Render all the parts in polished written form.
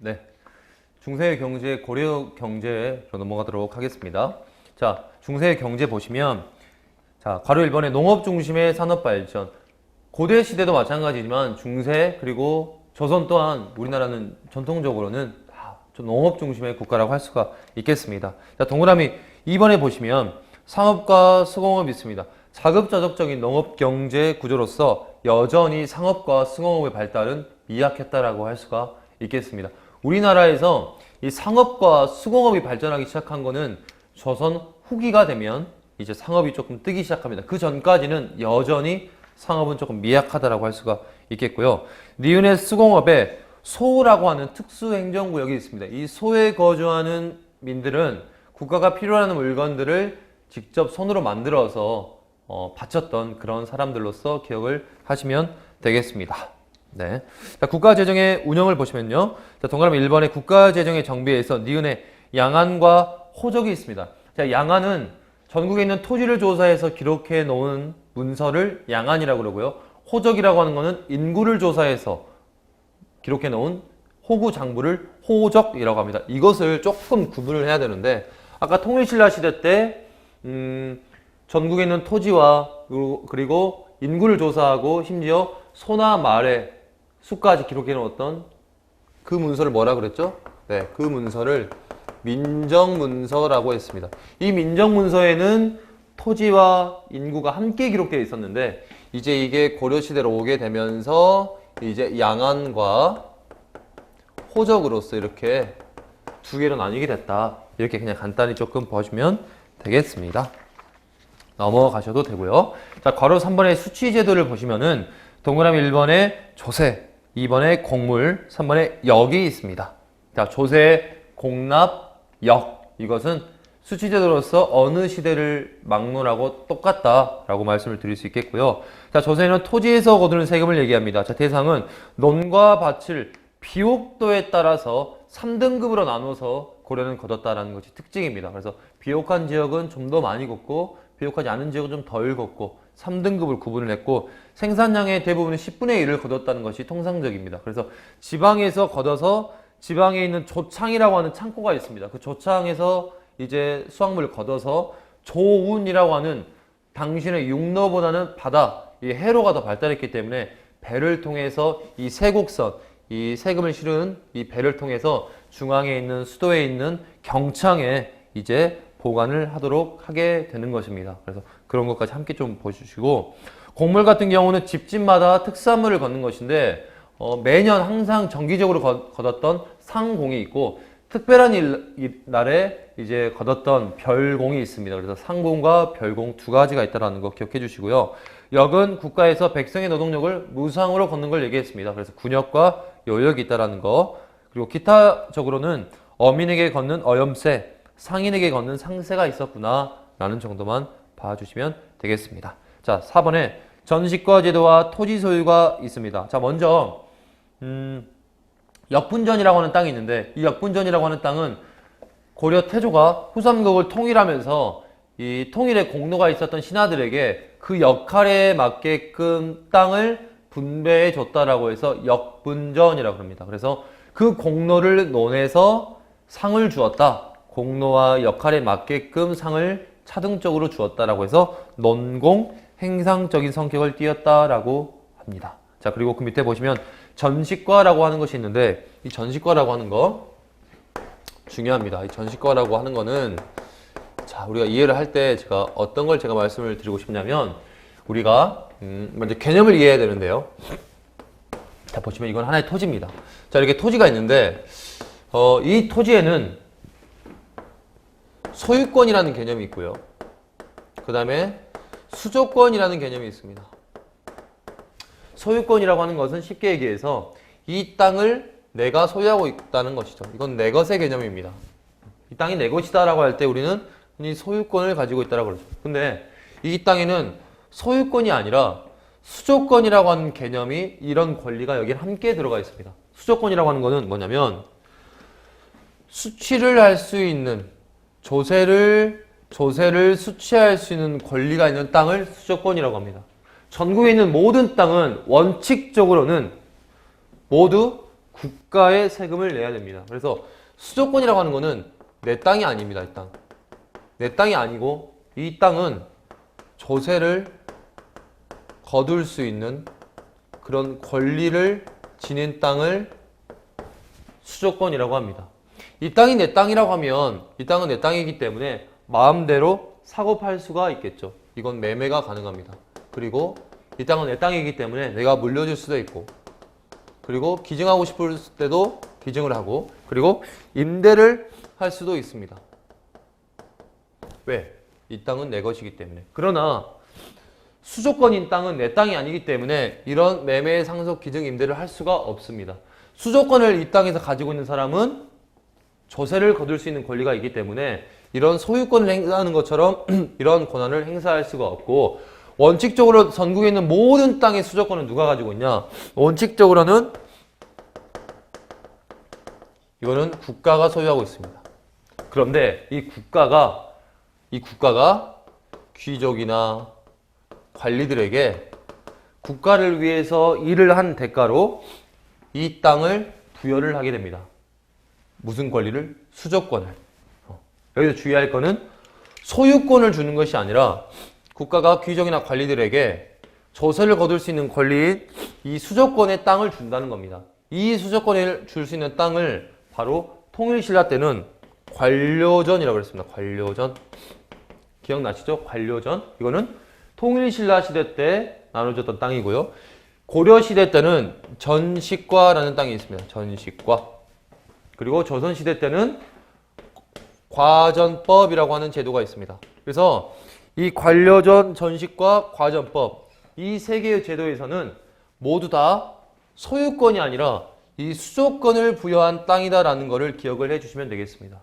네, 중세 경제, 고려 경제로 넘어가도록 하겠습니다. 자, 중세 경제 보시면, 자, 괄호 1번에 농업 중심의 산업 발전. 고대 시대도 마찬가지지만 중세 그리고 조선 또한 우리나라는 전통적으로는 좀 농업 중심의 국가라고 할 수가 있겠습니다. 자, 동그라미 2번에 보시면 상업과 수공업이 있습니다. 자급자족적인 농업 경제 구조로서 여전히 상업과 수공업의 발달은 미약했다라고 할 수가 있겠습니다. 우리나라에서 이 상업과 수공업이 발전하기 시작한 거는 조선 후기가 되면 이제 상업이 조금 뜨기 시작합니다. 그 전까지는 여전히 상업은 조금 미약하다라고 할 수가 있겠고요. 니은의 수공업에 소라고 하는 특수행정구역이 있습니다. 이 소에 거주하는 민들은 국가가 필요로 물건들을 직접 손으로 만들어서 바쳤던 그런 사람들로서 기억을 하시면 되겠습니다. 네. 자, 국가재정의 운영을 보시면요. 자, 동그라미 1번의 국가재정의 정비에서 니은의 양안과 호적이 있습니다. 자, 양안은 전국에 있는 토지를 조사해서 기록해 놓은 문서를 양안이라고 그러고요. 호적이라고 하는 것은 인구를 조사해서 기록해 놓은 호구 장부를 호적이라고 합니다. 이것을 조금 구분을 해야 되는데, 아까 통일신라 시대 때 전국에 있는 토지와 그리고 인구를 조사하고 심지어 소나 말의 수까지 기록해 놓았던 그 문서를 뭐라 그랬죠? 네, 그 문서를 민정문서라고 했습니다. 이 민정문서에는 토지와 인구가 함께 기록되어 있었는데, 이제 이게 고려시대로 오게 되면서 이제 양안과 호적으로서 이렇게 두 개로 나뉘게 됐다. 이렇게 그냥 간단히 조금 보시면 되겠습니다. 넘어가셔도 되고요. 자, 괄호 3번의 수취제도를 보시면은 동그라미 1번에 조세, 2번에 곡물, 3번에 역이 있습니다. 자, 조세, 공납, 역. 이것은 수취제도로서 어느 시대를 막론하고 똑같다라고 말씀을 드릴 수 있겠고요. 자, 조세는 토지에서 거두는 세금을 얘기합니다. 자, 대상은 논과 밭을 비옥도에 따라서 3등급으로 나눠서 고려는 거뒀다라는 것이 특징입니다. 그래서 비옥한 지역은 좀 더 많이 걷고 비옥하지 않은 지역은 좀 덜 걷고 3등급을 구분을 했고, 생산량의 대부분은 10분의 1을 거뒀다는 것이 통상적입니다. 그래서 지방에서 걷어서 지방에 있는 조창이라고 하는 창고가 있습니다. 그 조창에서 이제 수확물을 걷어서 조운이라고 하는 당신의 육로보다는 바다, 이 해로가 더 발달했기 때문에 배를 통해서 이 세곡선, 이 세금을 실은 이 배를 통해서 중앙에 있는 수도에 있는 경창에 이제 보관을 하도록 하게 되는 것입니다. 그래서 그런 것까지 함께 좀 보시고, 곡물 같은 경우는 집집마다 특산물을 걷는 것인데 매년 항상 정기적으로 걷었던 상공이 있고, 특별한 날에 이제 걷었던 별공이 있습니다. 그래서 상공과 별공 두 가지가 있다는 거 기억해 주시고요. 역은 국가에서 백성의 노동력을 무상으로 걷는 걸 얘기했습니다. 그래서 군역과 요역이 있다는 거. 그리고 기타적으로는 어민에게 걷는 어염세, 상인에게 걷는 상세가 있었구나 라는 정도만 봐주시면 되겠습니다. 자, 4번에 전시과 제도와 토지 소유가 있습니다. 자, 먼저 역분전이라고 하는 땅이 있는데, 이 역분전이라고 하는 땅은 고려 태조가 후삼국을 통일하면서 이 통일의 공로가 있었던 신하들에게 그 역할에 맞게끔 땅을 분배해 줬다라고 해서 역분전이라고 합니다. 그래서 그 공로를 논해서 상을 주었다. 공로와 역할에 맞게끔 상을 차등적으로 주었다라고 해서 논공, 행상적인 성격을 띄었다라고 합니다. 자, 그리고 그 밑에 보시면 전시과라고 하는 것이 있는데, 이 전시과라고 하는 거 중요합니다. 이 전시과라고 하는 거는, 자, 우리가 이해를 할 때 제가 어떤 걸 제가 말씀을 드리고 싶냐면, 우리가 먼저 개념을 이해해야 되는데요. 자, 보시면 이건 하나의 토지입니다. 자, 이렇게 토지가 있는데 이 토지에는 소유권이라는 개념이 있고요. 그 다음에 수조권이라는 개념이 있습니다. 소유권이라고 하는 것은 쉽게 얘기해서 이 땅을 내가 소유하고 있다는 것이죠. 이건 내 것의 개념입니다. 이 땅이 내 것이다 라고 할 때 우리는 이 소유권을 가지고 있다고 그러죠. 근데 이 땅에는 소유권이 아니라 수조권이라고 하는 개념이, 이런 권리가 여기에 함께 들어가 있습니다. 수조권이라고 하는 것은 뭐냐면, 수취를 할 수 있는, 조세를 수취할 수 있는 권리가 있는 땅을 수조권이라고 합니다. 전국에 있는 모든 땅은 원칙적으로는 모두 국가에 세금을 내야 됩니다. 그래서 수조권이라고 하는 거는 내 땅이 아닙니다. 이 땅. 내 땅이 아니고 이 땅은 조세를 거둘 수 있는 그런 권리를 지닌 땅을 수조권이라고 합니다. 이 땅이 내 땅이라고 하면 이 땅은 내 땅이기 때문에 마음대로 사고 팔 수가 있겠죠. 이건 매매가 가능합니다. 그리고 이 땅은 내 땅이기 때문에 내가 물려줄 수도 있고, 그리고 기증하고 싶을 때도 기증을 하고, 그리고 임대를 할 수도 있습니다. 왜? 이 땅은 내 것이기 때문에. 그러나 수조권인 땅은 내 땅이 아니기 때문에 이런 매매, 상속, 기증, 임대를 할 수가 없습니다. 수조권을 이 땅에서 가지고 있는 사람은 조세를 거둘 수 있는 권리가 있기 때문에 이런 소유권을 행사하는 것처럼 이런 권한을 행사할 수가 없고, 원칙적으로 전국에 있는 모든 땅의 수조권은 누가 가지고 있냐? 원칙적으로는 이거는 국가가 소유하고 있습니다. 그런데 이 국가가 귀족이나 관리들에게 국가를 위해서 일을 한 대가로 이 땅을 부여를 하게 됩니다. 무슨 권리를? 수조권을. 여기서 주의할 거는 소유권을 주는 것이 아니라 국가가 귀족이나 관리들에게 조세를 거둘 수 있는 권리인 이 수조권의 땅을 준다는 겁니다. 이 수조권을 줄 수 있는 땅을 바로 통일신라 때는 관료전이라고 했습니다. 관료전. 기억나시죠? 관료전. 이거는 통일신라 시대 때 나눠졌던 땅이고요. 고려시대 때는 전식과라는 땅이 있습니다. 전식과. 그리고 조선시대 때는 과전법이라고 하는 제도가 있습니다. 그래서 이 관료전, 전식과, 과전법, 이 세 개의 제도에서는 모두 다 소유권이 아니라 이 수조권을 부여한 땅이다라는 것을 기억을 해주시면 되겠습니다.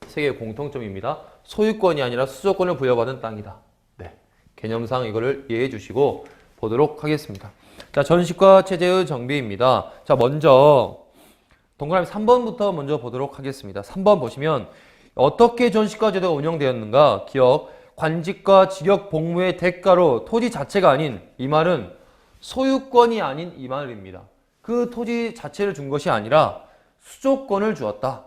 세 개의 공통점입니다. 소유권이 아니라 수조권을 부여받은 땅이다. 네, 개념상 이거를 이해해 주시고 보도록 하겠습니다. 자, 전식과 체제의 정비입니다. 자, 먼저 동그라미 3번부터 먼저 보도록 하겠습니다. 3번 보시면 어떻게 전식과 제도가 운영되었는가? 기억, 관직과 직역 복무의 대가로 토지 자체가 아닌, 이 말은 소유권이 아닌 이 말입니다. 그 토지 자체를 준 것이 아니라 수조권을 주었다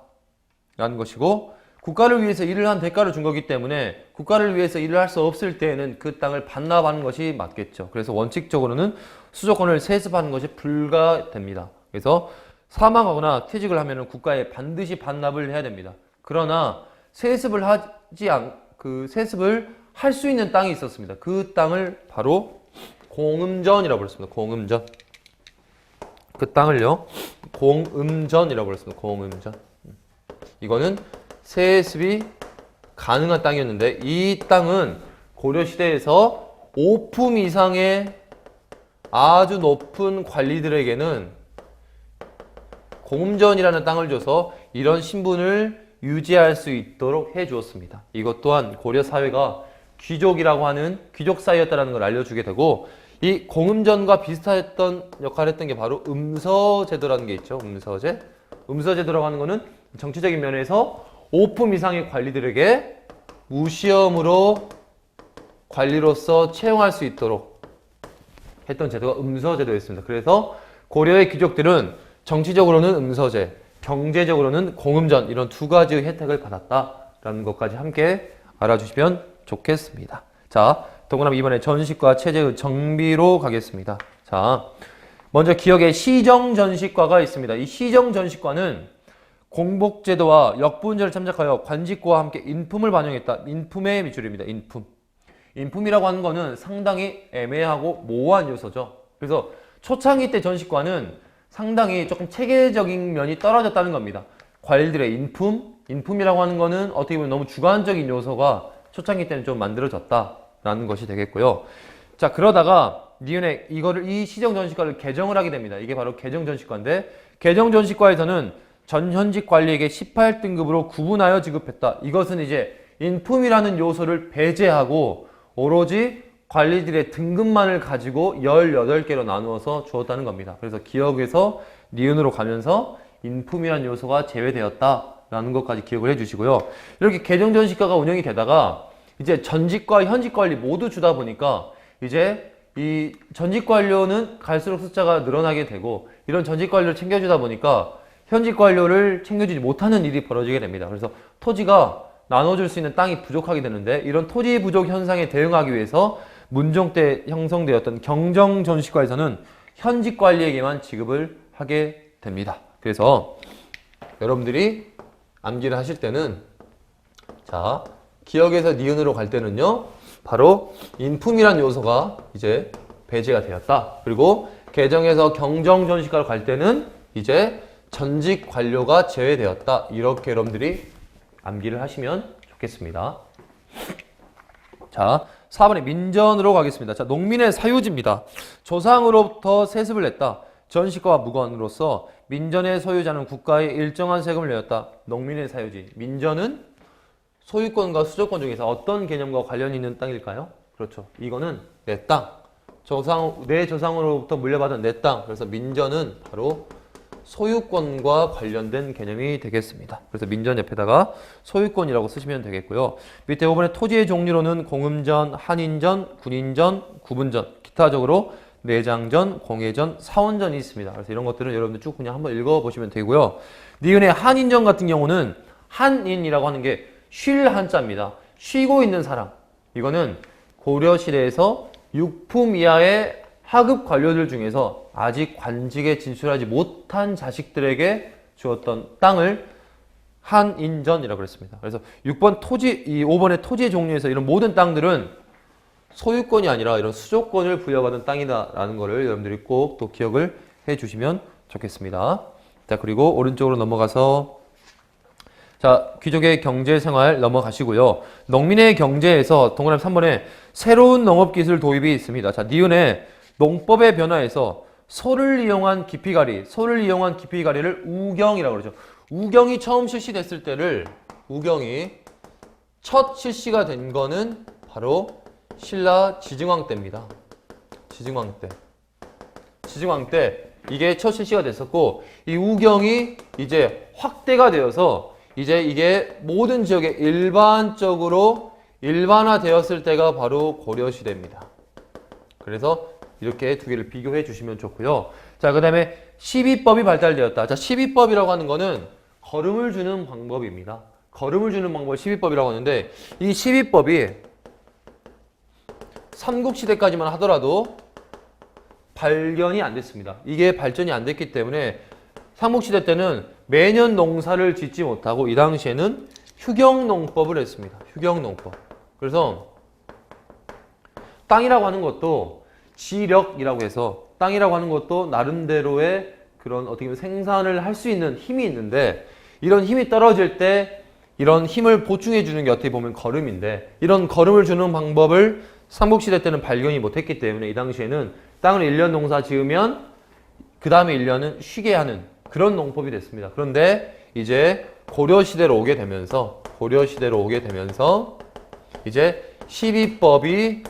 라는 것이고, 국가를 위해서 일을 한 대가를 준 거기 때문에 국가를 위해서 일을 할 수 없을 때에는 그 땅을 반납하는 것이 맞겠죠. 그래서 원칙적으로는 수조권을 세습하는 것이 불가됩니다. 그래서 사망하거나 퇴직을 하면 국가에 반드시 반납을 해야 됩니다. 그러나 세습을 할 수 있는 땅이 있었습니다. 그 땅을 바로 공음전이라고 불렀습니다. 공음전. 그 땅을요, 공음전이라고 불렀습니다. 공음전. 이거는 세습이 가능한 땅이었는데, 이 땅은 고려시대에서 5품 이상의 아주 높은 관리들에게는 공음전이라는 땅을 줘서 이런 신분을 유지할 수 있도록 해 주었습니다. 이것 또한 고려 사회가 귀족이라고 하는 귀족 사회였다는 걸 알려주게 되고, 이 공음전과 비슷했던 역할을 했던 게 바로 음서제도라는 게 있죠. 음서제. 음서제도라고 하는 거는 정치적인 면에서 5품 이상의 관리들에게 무시험으로 관리로서 채용할 수 있도록 했던 제도가 음서제도였습니다. 그래서 고려의 귀족들은 정치적으로는 음서제, 경제적으로는 공음전, 이런 두 가지의 혜택을 받았다라는 것까지 함께 알아주시면 좋겠습니다. 자, 동그라미 이번에 전식과 체제의 정비로 가겠습니다. 자, 먼저 기억에 시정전식과가 있습니다. 이 시정전식과는 공복제도와 역부운전을 참작하여 관직과 함께 인품을 반영했다. 인품의 밑줄입니다. 인품. 인품이라고 하는 거는 상당히 애매하고 모호한 요소죠. 그래서 초창기 때 전식과는 상당히 조금 체계적인 면이 떨어졌다는 겁니다. 관리들의 인품이라고 하는 거는 어떻게 보면 너무 주관적인 요소가 초창기 때는 좀 만들어졌다라는 것이 되겠고요. 자, 그러다가 니은에 이 시정전식과를 개정을 하게 됩니다. 이게 바로 개정전식과인데, 개정전식과에서는 전현직 관리에게 18등급으로 구분하여 지급했다. 이것은 이제 인품이라는 요소를 배제하고 오로지 관리들의 등급만을 가지고 18개로 나누어서 주었다는 겁니다. 그래서 기억에서 니은으로 가면서 인품이라는 요소가 제외되었다라는 것까지 기억을 해주시고요. 이렇게 개정전식과가 운영이 되다가 이제 전직과 현직 관리 모두 주다 보니까 이제 이 전직 관료는 갈수록 숫자가 늘어나게 되고, 이런 전직 관료를 챙겨주다 보니까 현직 관료를 챙겨주지 못하는 일이 벌어지게 됩니다. 그래서 토지가 나눠줄 수 있는 땅이 부족하게 되는데 이런 토지 부족 현상에 대응하기 위해서 문종 때 형성되었던 경정전시과에서는 현직 관리에게만 지급을 하게 됩니다. 그래서 여러분들이 암기를 하실 때는 자, 기역에서 니은으로 갈 때는요, 바로 인품이란 요소가 이제 배제가 되었다. 그리고 개정에서 경정전시과로 갈 때는 이제 전직 관료가 제외되었다. 이렇게 여러분들이 암기를 하시면 좋겠습니다. 자, 4번에 민전으로 가겠습니다. 자, 농민의 사유지입니다. 조상으로부터 세습을 냈다. 전시과와 무관으로서 민전의 소유자는 국가에 일정한 세금을 내었다. 농민의 사유지. 민전은 소유권과 수조권 중에서 어떤 개념과 관련이 있는 땅일까요? 그렇죠. 이거는 내 땅. 내 조상으로부터 물려받은 내 땅. 그래서 민전은 바로 소유권과 관련된 개념이 되겠습니다. 그래서 민전 옆에다가 소유권이라고 쓰시면 되겠고요. 밑에 5번에 토지의 종류로는 공음전, 한인전, 군인전, 구분전, 기타적으로 내장전, 공예전, 사원전이 있습니다. 그래서 이런 것들은 여러분들 쭉 그냥 한번 읽어보시면 되고요. 니은의 한인전 같은 경우는 한인이라고 하는 게 쉴 한자입니다. 쉬고 있는 사람. 이거는 고려시대에서 육품 이하의 하급 관료들 중에서 아직 관직에 진출하지 못한 자식들에게 주었던 땅을 한인전이라고 그랬습니다. 그래서 6번 토지, 5번의 토지의 종류에서 이런 모든 땅들은 소유권이 아니라 이런 수조권을 부여받은 땅이다라는 것을 여러분들이 꼭 또 기억을 해 주시면 좋겠습니다. 자, 그리고 오른쪽으로 넘어가서 자, 귀족의 경제생활 넘어가시고요. 농민의 경제에서 동그라미 3번에 새로운 농업기술 도입이 있습니다. 자, 니은의 농법의 변화에서 소를 이용한 깊이가리를 우경이라고 그러죠. 우경이 처음 실시됐을 때를 우경이 첫 실시가 된 거는 바로 신라 지증왕 때입니다. 지증왕 때 이게 첫 실시가 됐었고 이 우경이 이제 확대가 되어서 이제 이게 모든 지역에 일반적으로 일반화되었을 때가 바로 고려시대입니다. 그래서 이렇게 두 개를 비교해 주시면 좋고요. 자, 그 다음에 시비법이 발달되었다. 자, 시비법이라고 하는 거는 거름을 주는 방법입니다. 거름을 주는 방법을 시비법이라고 하는데 이 시비법이 삼국시대까지만 하더라도 발견이 안 됐습니다. 이게 발전이 안 됐기 때문에 삼국시대 때는 매년 농사를 짓지 못하고 이 당시에는 휴경농법을 했습니다. 휴경농법. 그래서 땅이라고 하는 것도 지력이라고 해서 땅이라고 하는 것도 나름대로의 그런 어떻게 보면 생산을 할 수 있는 힘이 있는데 이런 힘이 떨어질 때 이런 힘을 보충해 주는 게 어떻게 보면 거름인데 이런 거름을 주는 방법을 삼국시대 때는 발견이 못했기 때문에 이 당시에는 땅을 1년 농사 지으면 그 다음에 1년은 쉬게 하는 그런 농법이 됐습니다. 그런데 이제 고려시대로 오게 되면서 이제 시비법이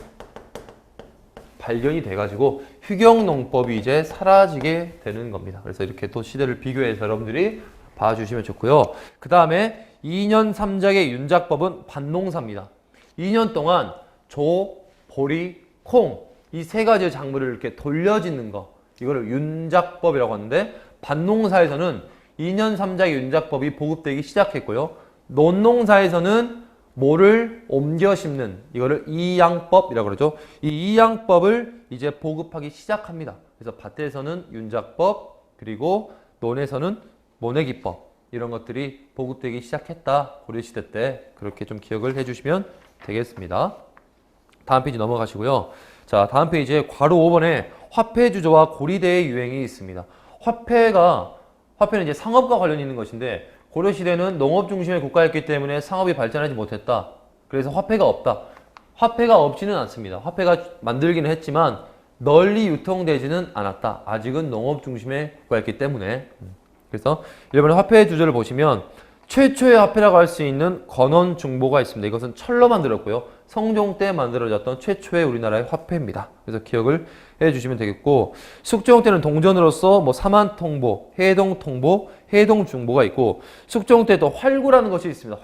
발견이 돼가지고 휴경농법이 이제 사라지게 되는 겁니다. 그래서 이렇게 또 시대를 비교해서 여러분들이 봐주시면 좋고요. 그 다음에 2년 3작의 윤작법은 밭농사입니다. 2년 동안 조, 보리, 콩 이 세 가지의 작물을 이렇게 돌려짓는 거 이거를 윤작법이라고 하는데 밭농사에서는 2년 3작의 윤작법이 보급되기 시작했고요. 논농사에서는 모를 옮겨 심는 이거를 이양법이라고 그러죠. 이 이양법을 이제 보급하기 시작합니다. 그래서 밭에서는 윤작법 그리고 논에서는 모내기법 이런 것들이 보급되기 시작했다. 고려시대 때 그렇게 좀 기억을 해주시면 되겠습니다. 다음 페이지 넘어가시고요. 자, 다음 페이지에 괄호 5번에 화폐주조와 고리대의 유행이 있습니다. 화폐는 이제 상업과 관련이 있는 것인데 고려시대는 농업 중심의 국가였기 때문에 상업이 발전하지 못했다. 그래서 화폐가 없다. 화폐가 없지는 않습니다. 화폐가 만들기는 했지만 널리 유통되지는 않았다. 아직은 농업 중심의 국가였기 때문에. 그래서 일본의 화폐 주조를 보시면 최초의 화폐라고 할 수 있는 건원중보가 있습니다. 이것은 철로 만들었고요. 성종 때 만들어졌던 최초의 우리나라의 화폐입니다. 그래서 기억을 해주시면 되겠고 숙종 때는 동전으로서 뭐 사만통보, 해동통보, 해동중보가 있고 숙종 때 또 활구라는 것이 있습니다.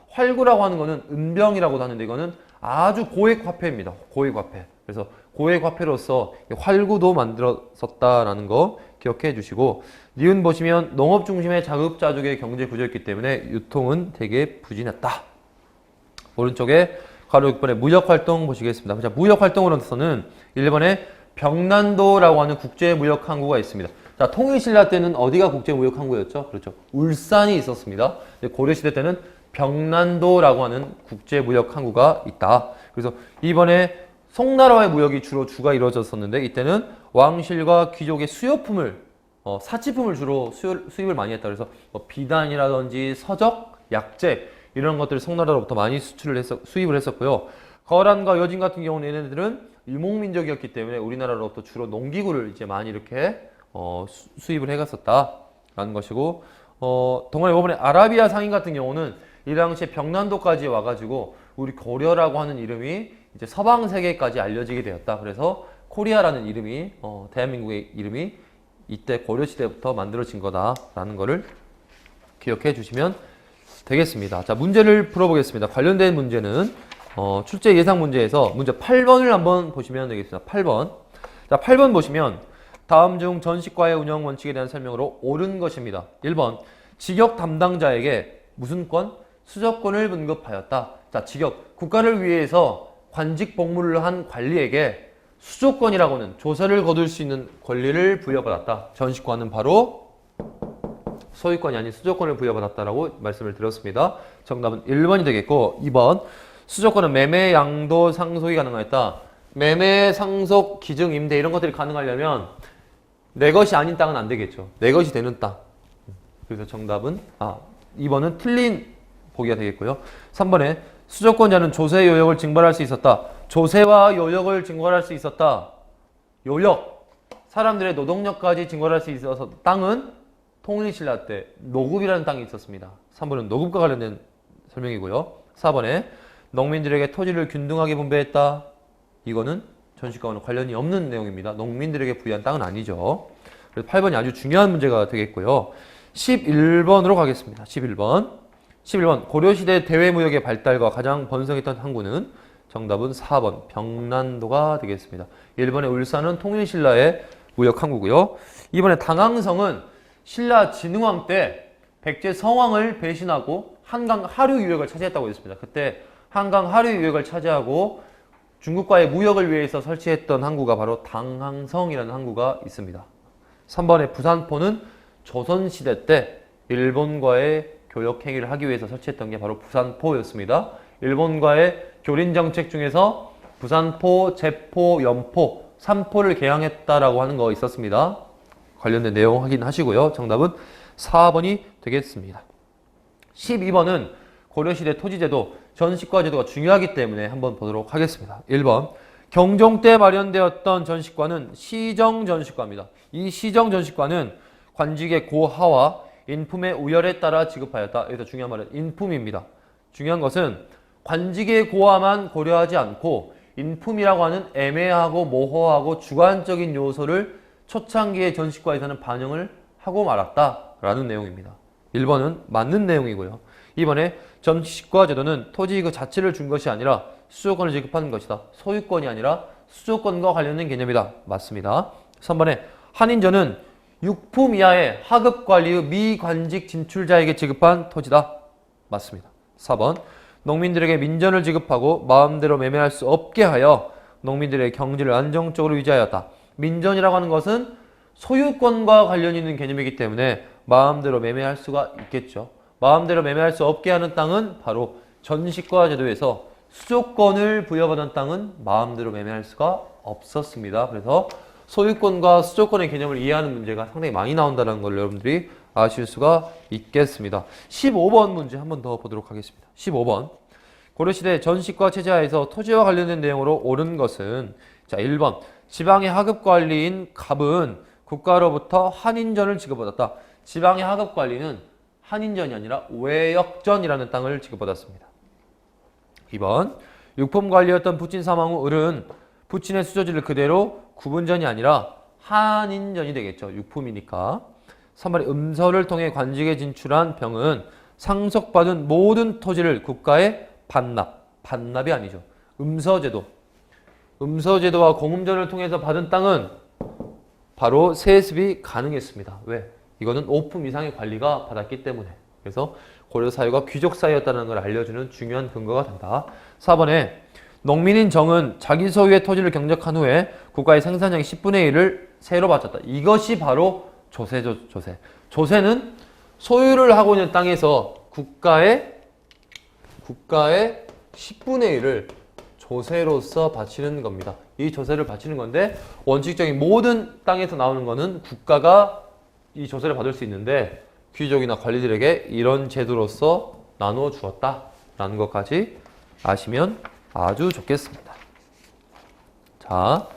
활구라고 하는 것은 은병이라고도 하는데 이거는 아주 고액 화폐입니다. 고액 화폐. 그래서 고액 화폐로서 활구도 만들었었다라는 거 기억해 주시고, 니은 보시면 농업 중심의 자급자족의 경제 구조였기 때문에 유통은 되게 부진했다. 오른쪽에 가로 6번에 무역활동 보시겠습니다. 자, 무역활동으로서는 1번에 병난도라고 하는 국제무역항구가 있습니다. 자, 통일신라 때는 어디가 국제무역항구였죠? 그렇죠. 울산이 있었습니다. 고려시대 때는 병난도라고 하는 국제무역항구가 있다. 그래서 이번에 송나라와의 무역이 주로 주가 이루어졌었는데, 이때는 왕실과 귀족의 수요품을, 사치품을 주로 수입을 많이 했다. 그래서 비단이라든지 서적, 약재 이런 것들을 송나라로부터 많이 수입을 했었고요. 거란과 여진 같은 경우는 얘네들은 유목민족이었기 때문에 우리나라로부터 주로 농기구를 이제 많이 이렇게 수입을 해갔었다라는 것이고, 동아리 5번에 아라비아 상인 같은 경우는 이 당시에 병난도까지 와가지고 우리 고려라고 하는 이름이 이제 서방 세계까지 알려지게 되었다. 그래서 코리아라는 이름이 대한민국의 이름이 이때 고려 시대부터 만들어진 거다라는 거를 기억해 주시면 되겠습니다. 자, 문제를 풀어보겠습니다. 관련된 문제는 출제 예상 문제에서 문제 8번을 한번 보시면 되겠습니다. 8번. 자, 8번 보시면 다음 중 전시과의 운영 원칙에 대한 설명으로 옳은 것입니다. 1번. 직역 담당자에게 무슨 권? 수저권을 분급하였다. 자, 직역. 국가를 위해서 관직 복무를 한 관리에게 수조권이라고는 조세를 거둘 수 있는 권리를 부여받았다. 전시과는 바로 소유권이 아닌 수조권을 부여받았다라고 말씀을 드렸습니다. 정답은 1번이 되겠고, 2번. 수조권은 매매, 양도, 상속이 가능하였다. 매매, 상속, 기증, 임대 이런 것들이 가능하려면 내 것이 아닌 땅은 안 되겠죠. 내 것이 되는 땅. 그래서 정답은 2번은 틀린 보기가 되겠고요. 3번에 수조권자는 조세 요역을 징발할 수 있었다. 조세와 요역을 징발할 수 있었다. 요역. 사람들의 노동력까지 징발할 수 있어서 땅은 통일신라 때 노급이라는 땅이 있었습니다. 3번은 노급과 관련된 설명이고요. 4번에 농민들에게 토지를 균등하게 분배했다. 이거는 전시과와는 관련이 없는 내용입니다. 농민들에게 부여한 땅은 아니죠. 그래서 8번이 아주 중요한 문제가 되겠고요. 11번으로 가겠습니다. 11번. 고려시대 대외무역의 발달과 가장 번성했던 항구는 정답은 4번 병난도가 되겠습니다. 1번의 울산은 통일신라의 무역항구고요. 2번의 당항성은 신라 진흥왕 때 백제 성왕을 배신하고 한강 하류 유역을 차지했다고 했습니다. 그때 한강 하류 유역을 차지하고 중국과의 무역을 위해서 설치했던 항구가 바로 당항성이라는 항구가 있습니다. 3번의 부산포는 조선시대 때 일본과의 교역 행위를 하기 위해서 설치했던 게 바로 부산포였습니다. 일본과의 교린 정책 중에서 부산포, 제포, 연포, 3포를 개항했다라고 하는 거 있었습니다. 관련된 내용 확인하시고요. 정답은 4번이 되겠습니다. 12번은 고려시대 토지제도, 전시과제도가 중요하기 때문에 한번 보도록 하겠습니다. 1번. 경종 때 마련되었던 전시과는 시정전시과입니다. 이 시정전시과는 관직의 고하와 인품의 우열에 따라 지급하였다. 여기서 중요한 말은 인품입니다. 중요한 것은 관직의 고하만 고려하지 않고 인품이라고 하는 애매하고 모호하고 주관적인 요소를 초창기의 전시과에서는 반영을 하고 말았다라는 내용입니다. 1번은 맞는 내용이고요. 2번에 전시과 제도는 토지 그 자체를 준 것이 아니라 수조권을 지급하는 것이다. 소유권이 아니라 수조권과 관련된 개념이다. 맞습니다. 3번에 한인전은 육품 이하의 하급관리의 미관직 진출자에게 지급한 토지다. 맞습니다. 4번 농민들에게 민전을 지급하고 마음대로 매매할 수 없게 하여 농민들의 경제를 안정적으로 유지하였다. 민전이라고 하는 것은 소유권과 관련 있는 개념이기 때문에 마음대로 매매할 수가 있겠죠. 마음대로 매매할 수 없게 하는 땅은 바로 전시과 제도에서 수조권을 부여받은 땅은 마음대로 매매할 수가 없었습니다. 그래서 소유권과 수조권의 개념을 이해하는 문제가 상당히 많이 나온다는 걸 여러분들이 아실 수가 있겠습니다. 15번 문제 한 번 더 보도록 하겠습니다. 15번. 고려시대 전시과 체제하에서 토지와 관련된 내용으로 옳은 것은 자 1번. 지방의 하급관리인 갑은 국가로부터 한인전을 지급받았다. 지방의 하급관리는 한인전이 아니라 외역전이라는 땅을 지급받았습니다. 2번. 육품관리였던 부친 사망 후 을은 부친의 수조지를 그대로 구분전이 아니라 한인전이 되겠죠. 육품이니까. 3번에 음서를 통해 관직에 진출한 병은 상속받은 모든 토지를 국가에 반납이 아니죠. 음서제도. 음서제도와 공음전을 통해서 받은 땅은 바로 세습이 가능했습니다. 왜? 이거는 5품 이상의 관리가 받았기 때문에. 그래서 고려 사유가 귀족 사유였다는 걸 알려주는 중요한 근거가 된다. 4번에 농민인 정은 자기 소유의 토지를 경작한 후에 국가의 생산량의 10분의 1을 세로 바쳤다. 이것이 바로 조세죠, 조세. 조세는 소유를 하고 있는 땅에서 국가의 10분의 1을 조세로서 바치는 겁니다. 이 조세를 바치는 건데 원칙적인 모든 땅에서 나오는 거는 국가가 이 조세를 받을 수 있는데 귀족이나 관리들에게 이런 제도로서 나누어 주었다라는 것까지 아시면 아주 좋겠습니다. 자,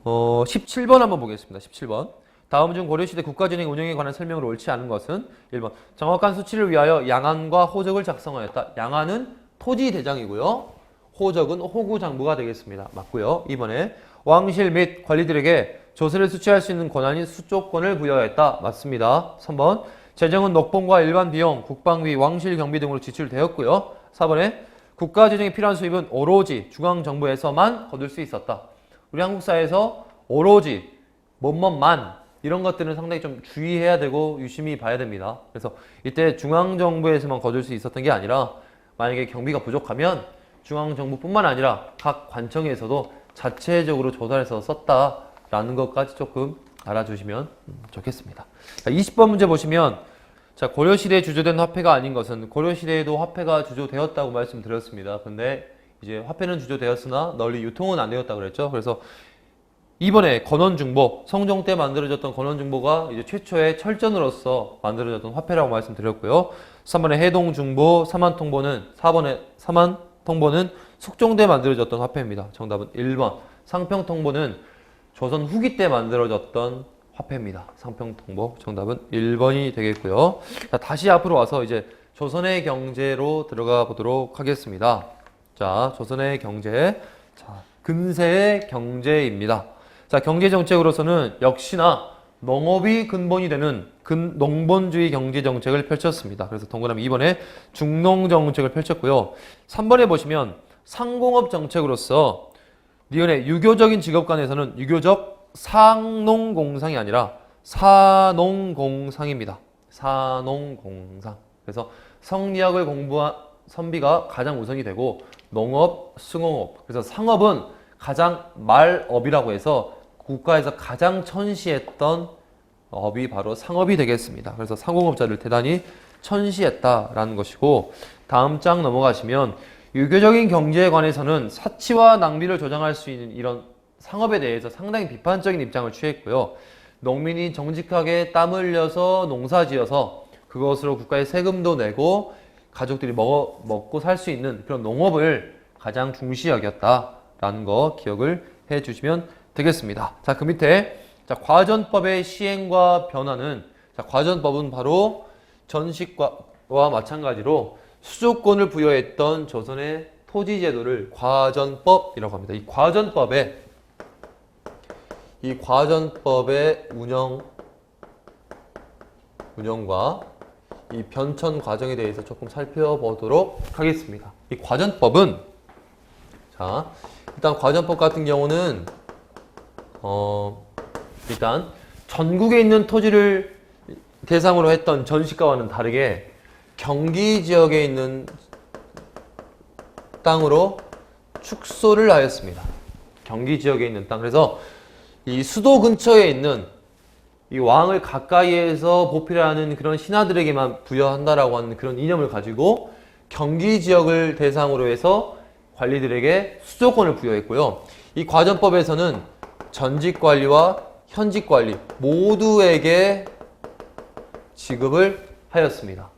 17번 한번 보겠습니다. 17번. 다음 중 고려시대 국가진흥 운영에 관한 설명으로 옳지 않은 것은 1번 정확한 수치를 위하여 양안과 호적을 작성하였다. 양안은 토지 대장이고요. 호적은 호구장부가 되겠습니다. 맞고요. 2번에 왕실 및 관리들에게 조세를 수취할 수 있는 권한인 수조권을 부여했다. 맞습니다. 3번 재정은 녹봉과 일반 비용, 국방비, 왕실 경비 등으로 지출되었고요. 4번에 국가 재정에 필요한 수입은 오로지 중앙정부에서만 거둘 수 있었다. 우리 한국 사회에서 오로지 뭐뭐만 이런 것들은 상당히 좀 주의해야 되고 유심히 봐야 됩니다. 그래서 이때 중앙정부에서만 거둘 수 있었던 게 아니라 만약에 경비가 부족하면 중앙정부뿐만 아니라 각 관청에서도 자체적으로 조사해서 썼다라는 것까지 조금 알아주시면 좋겠습니다. 20번 문제 보시면 자, 고려시대에 주조된 화폐가 아닌 것은 고려시대에도 화폐가 주조되었다고 말씀드렸습니다. 근데 이제 화폐는 주조되었으나 널리 유통은 안 되었다고 그랬죠. 그래서 이번에 건원중보, 성종 때 만들어졌던 건원중보가 이제 최초의 철전으로서 만들어졌던 화폐라고 말씀드렸고요. 3번에 해동중보, 사만통보는 4번에 사만통보는 숙종 때 만들어졌던 화폐입니다. 정답은 1번. 상평통보는 조선 후기 때 만들어졌던 화폐입니다. 상평통보 정답은 1번이 되겠고요. 자, 다시 앞으로 와서 이제 조선의 경제로 들어가 보도록 하겠습니다. 자, 조선의 경제. 자, 근세의 경제입니다. 자, 경제정책으로서는 역시나 농업이 근본이 되는 농본주의 경제정책을 펼쳤습니다. 그래서 동그라미 2번에 중농정책을 펼쳤고요. 3번에 보시면 상공업 정책으로서 니은의 유교적인 직업관에서는 유교적 상농공상이 아니라 사농공상입니다. 사농공상. 그래서 성리학을 공부한 선비가 가장 우선이 되고 농업, 승공업. 그래서 상업은 가장 말업이라고 해서 국가에서 가장 천시했던 업이 바로 상업이 되겠습니다. 그래서 상공업자를 대단히 천시했다라는 것이고 다음 장 넘어가시면 유교적인 경제에 관해서는 사치와 낭비를 조장할 수 있는 이런 상업에 대해서 상당히 비판적인 입장을 취했고요. 농민이 정직하게 땀 흘려서 농사지어서 그것으로 국가에 세금도 내고 가족들이 먹고 살 수 있는 그런 농업을 가장 중시 여겼다라는 거 기억을 해 주시면 되겠습니다. 자, 그 밑에 자, 과전법의 시행과 변화는 자, 과전법은 바로 전식과와 마찬가지로 수조권을 부여했던 조선의 토지제도를 과전법이라고 합니다. 이 과전법의 운영과 이 변천 과정에 대해서 조금 살펴보도록 하겠습니다. 이 과전법은 자, 일단 과전법 같은 경우는 일단 전국에 있는 토지를 대상으로 했던 전시가와는 다르게 경기 지역에 있는 땅으로 축소를 하였습니다. 경기 지역에 있는 땅. 그래서 이 수도 근처에 있는 이 왕을 가까이에서 보필하는 그런 신하들에게만 부여한다라고 하는 그런 이념을 가지고 경기 지역을 대상으로 해서 관리들에게 수조권을 부여했고요. 이 과전법에서는 전직 관리와 현직 관리 모두에게 지급을 하였습니다.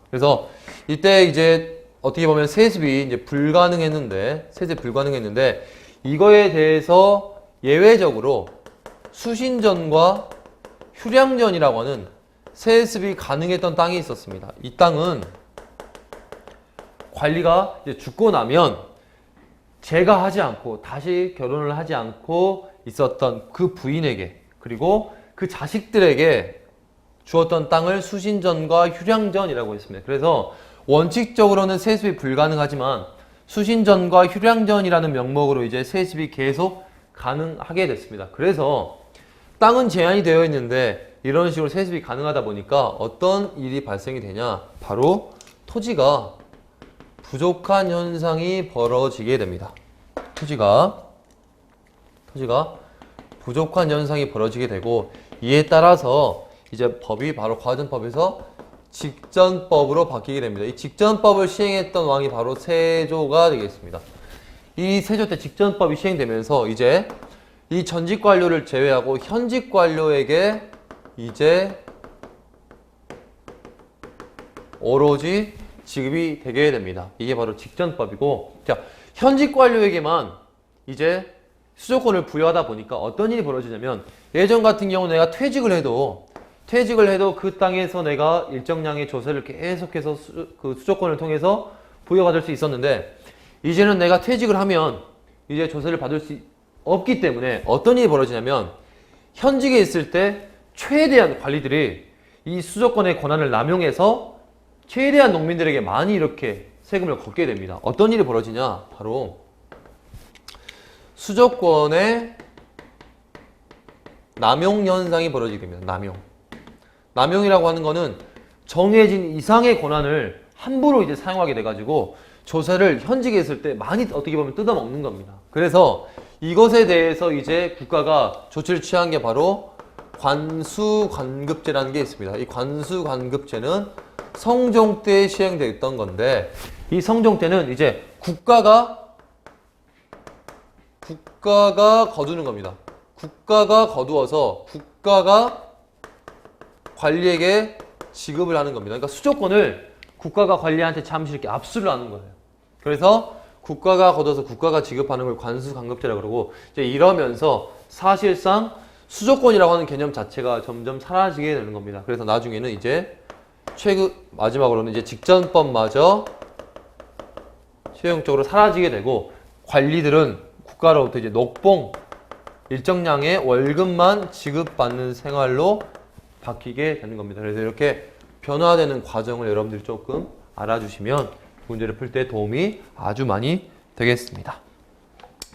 그래서 이때 이제 어떻게 보면 세습이 이제 불가능했는데 이거에 대해서 예외적으로 수신전과 휴량전이라고 하는 세습이 가능했던 땅이 있었습니다. 이 땅은 관리가 이제 죽고 나면 재가 하지 않고 다시 결혼을 하지 않고 있었던 그 부인에게 그리고 그 자식들에게 주었던 땅을 수신전과 휴량전이라고 했습니다. 그래서 원칙적으로는 세습이 불가능하지만 수신전과 휴량전이라는 명목으로 이제 세습이 계속 가능하게 됐습니다. 그래서 땅은 제한이 되어 있는데 이런 식으로 세습이 가능하다 보니까 어떤 일이 발생이 되냐? 바로 토지가 부족한 현상이 벌어지게 됩니다. 토지가 부족한 현상이 벌어지게 되고, 이에 따라서 이제 법이 바로 과전법에서 직전법으로 바뀌게 됩니다. 이 직전법을 시행했던 왕이 바로 세조가 되겠습니다. 이 세조 때 직전법이 시행되면서 이제 이 전직 관료를 제외하고 현직 관료에게 이제 오로지 지급이 되게 됩니다. 이게 바로 직전법이고, 자, 현직 관료에게만 이제 수조권을 부여하다 보니까 어떤 일이 벌어지냐면, 예전 같은 경우 내가 퇴직을 해도 그 땅에서 내가 일정량의 조세를 계속해서 그 수조권을 통해서 부여받을 수 있었는데, 이제는 내가 퇴직을 하면 이제 조세를 받을 수 없기 때문에 어떤 일이 벌어지냐면, 현직에 있을 때 최대한 관리들이 이 수조권의 권한을 남용해서 최대한 농민들에게 많이 이렇게 세금을 걷게 됩니다. 어떤 일이 벌어지냐? 바로 수조권의 남용 현상이 벌어지게 됩니다. 남용이라고 하는 거는 정해진 이상의 권한을 함부로 이제 사용하게 돼가지고 조세를 현직에 있을 때 많이 어떻게 보면 뜯어먹는 겁니다. 그래서 이것에 대해서 이제 국가가 조치를 취한 게 바로 관수관급제라는 게 있습니다. 이 관수관급제는 성종 때 시행됐던 건데, 이 성종 때는 이제 국가가 거두는 겁니다. 국가가 거두어서 국가가 관리에게 지급을 하는 겁니다. 그러니까 수조권을 국가가 관리한테 잠시 이렇게 압수를 하는 거예요. 그래서 국가가 거둬서 국가가 지급하는 걸 관수관급제라고 그러고, 이제 이러면서 사실상 수조권이라고 하는 개념 자체가 점점 사라지게 되는 겁니다. 그래서 나중에는 이제 마지막으로는 이제 직전법마저 최종적으로 사라지게 되고, 관리들은 국가로부터 이제 녹봉 일정량의 월급만 지급받는 생활로 바뀌게 되는 겁니다. 그래서 이렇게 변화되는 과정을 여러분들이 조금 알아주시면 문제를 풀 때 도움이 아주 많이 되겠습니다.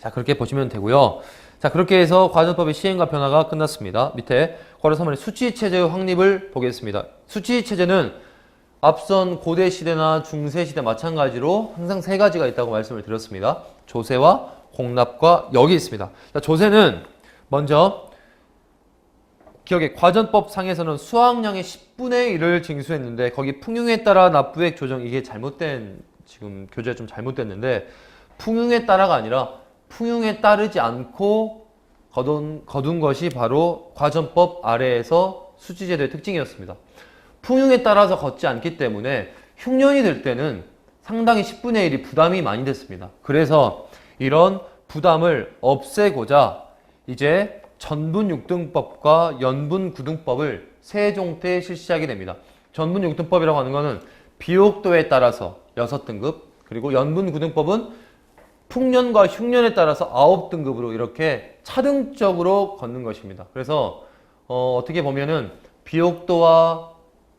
자, 그렇게 보시면 되고요. 자, 그렇게 해서 과전법의 시행과 변화가 끝났습니다. 밑에 괄호 3번의 수치체제의 확립을 보겠습니다. 수치체제는 앞선 고대시대나 중세시대 마찬가지로 항상 세 가지가 있다고 말씀을 드렸습니다. 조세와 공납과 여기 있습니다. 자, 조세는 먼저 기억에 과전법 상에서는 수확량의 10분의 1을 징수했는데, 거기 풍흉에 따라 납부액 조정, 이게 잘못된, 지금 교재가 좀 잘못됐는데, 풍흉에 따라가 아니라 풍흉에 따르지 않고 거둔 것이 바로 과전법 아래에서 수치제도의 특징이었습니다. 풍흉에 따라서 걷지 않기 때문에 흉년이 될 때는 상당히 10분의 1이 부담이 많이 됐습니다. 그래서 이런 부담을 없애고자 이제 전분육등법과 연분구등법을 세종 때 실시하게 됩니다. 전분육등법이라고 하는 것은 비옥도에 따라서 6등급, 그리고 연분구등법은 풍년과 흉년에 따라서 9등급으로 이렇게 차등적으로 걷는 것입니다. 그래서 어떻게 보면은 비옥도와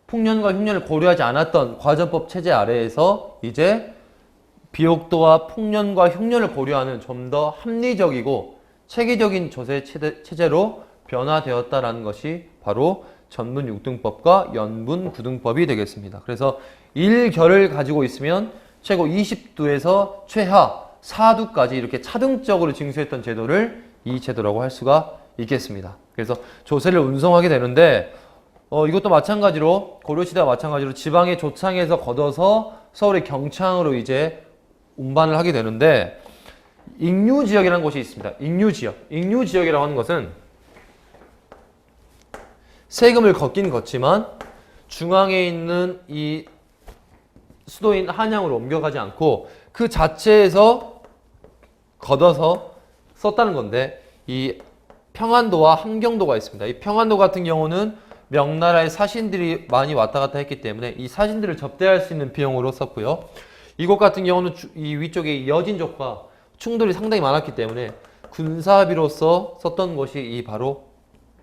풍년과 흉년을 고려하지 않았던 과전법 체제 아래에서 이제 비옥도와 풍년과 흉년을 고려하는 좀 더 합리적이고 체계적인 조세 체제로 변화되었다라는 것이 바로 전분육등법과 연분구등법이 되겠습니다. 그래서 1결을 가지고 있으면 최고 20두에서 최하 4두까지 이렇게 차등적으로 징수했던 제도를 이 제도라고 할 수가 있겠습니다. 그래서 조세를 운송하게 되는데, 이것도 마찬가지로 고려시대와 마찬가지로 지방의 조창에서 걷어서 서울의 경창으로 이제 운반을 하게 되는데, 익류지역이라는 곳이 있습니다. 익류지역이라고 하는 것은 세금을 걷긴 걷지만 중앙에 있는 이 수도인 한양으로 옮겨가지 않고 그 자체에서 걷어서 썼다는 건데, 이 평안도와 함경도가 있습니다. 이 평안도 같은 경우는 명나라의 사신들이 많이 왔다 갔다 했기 때문에 이 사신들을 접대할 수 있는 비용으로 썼고요. 이곳 같은 경우는 이 위쪽에 여진족과 충돌이 상당히 많았기 때문에 군사비로서 썼던 곳이 이 바로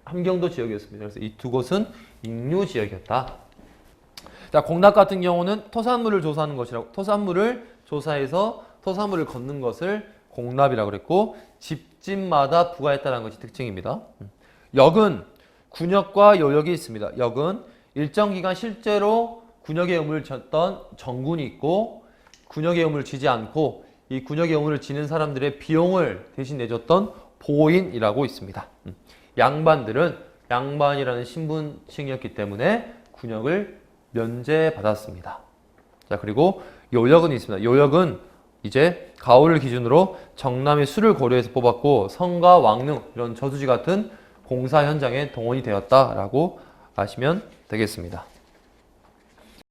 함경도 지역이었습니다. 그래서 이 두 곳은 익류 지역이었다. 자, 공납 같은 경우는 토산물을 조사하는 것이라고, 토산물을 조사해서 토산물을 걷는 것을 공납이라고 그랬고, 집집마다 부과했다는 것이 특징입니다. 역은 군역과 요역이 있습니다. 역은 일정 기간 실제로 군역의 의무를 졌던 정군이 있고 군역의 의무를 지지 않고 이 군역의 의무를 지는 사람들의 비용을 대신 내줬던 보인이라고 있습니다. 양반들은 양반이라는 신분층이었기 때문에 군역을 면제받았습니다. 자, 그리고 요역은 있습니다. 요역은 이제 가오를 기준으로 정남의 수를 고려해서 뽑았고 성과 왕릉 이런 저수지 같은 공사 현장에 동원이 되었다라고 아시면 되겠습니다.